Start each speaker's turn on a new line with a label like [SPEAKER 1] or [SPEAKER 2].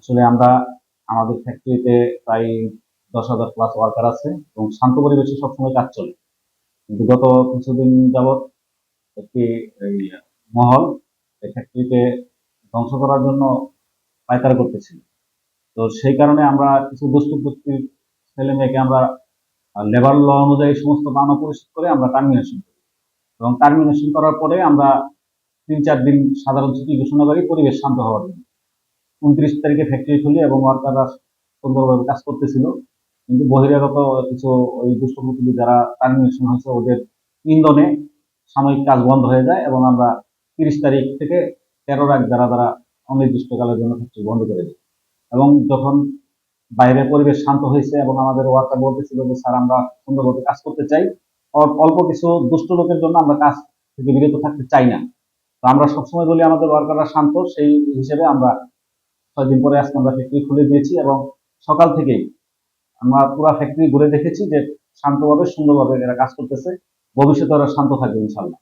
[SPEAKER 1] আসলে আমরা আমাদের ফ্যাক্টরিতে প্রায় 10,000 প্লাস ওয়ার্কার আছে এবং শান্ত পরিবেশে সবসময় কাজ চলে। কিন্তু গত কিছুদিন যাবৎ একটি এই মহল এই ফ্যাক্টরিতে ধ্বংস করার জন্য পায়তারা করতেছিল। তো সেই কারণে আমরা কিছু দুষ্কৃতী ছেলে মেয়েকে আমরা লেবার ল অনুযায়ী সমস্ত মানব পরিশোধ করে আমরা টার্মিনেশন করি এবং টার্মিনেশন করার পরে আমরা 3-4 দিন সাধারণ ছুটি ঘোষণা করি পরিবেশ শান্ত হওয়ার জন্য। 29 তারিখে ফ্যাক্টরি খুলি এবং ওয়ার্কাররা সুন্দরভাবে কাজ করতেছিল, কিন্তু বহিরাগত কিছু ওই দুষ্কৃতী যারা টার্মিনেশন হয়েছে ওদের ইন্ধনে সাময়িক কাজ বন্ধ হয়ে যায় এবং আমরা 30 তারিখ থেকে 13 রাত যারা অনির্দিষ্টকালের জন্য ফ্যাক্টরি বন্ধ করে দিই। এবং যখন বাইরের পরিবেশ শান্ত হয়েছে এবং আমাদের ওয়ার্কার বলতেছিল যে স্যার আমরা সুন্দরভাবে কাজ করতে চাই, অল্প কিছু দুষ্ট লোকের জন্য আমরা কাজ থেকে বিরত থাকতে চাই না। তো আমরা সবসময় বলি আমাদের ওয়ার্কাররা শান্ত, সেই হিসেবে আমরা 6 দিন পরে আজকে আমরা ফ্যাক্টরি খুলে দিয়েছি এবং সকাল থেকেই আমরা পুরো ফ্যাক্টরি ঘুরে দেখেছি যে শান্তভাবে সুন্দরভাবে এরা কাজ করতেছে। ভবিষ্যতে ওরা শান্ত থাকবে ইনশাল্লাহ।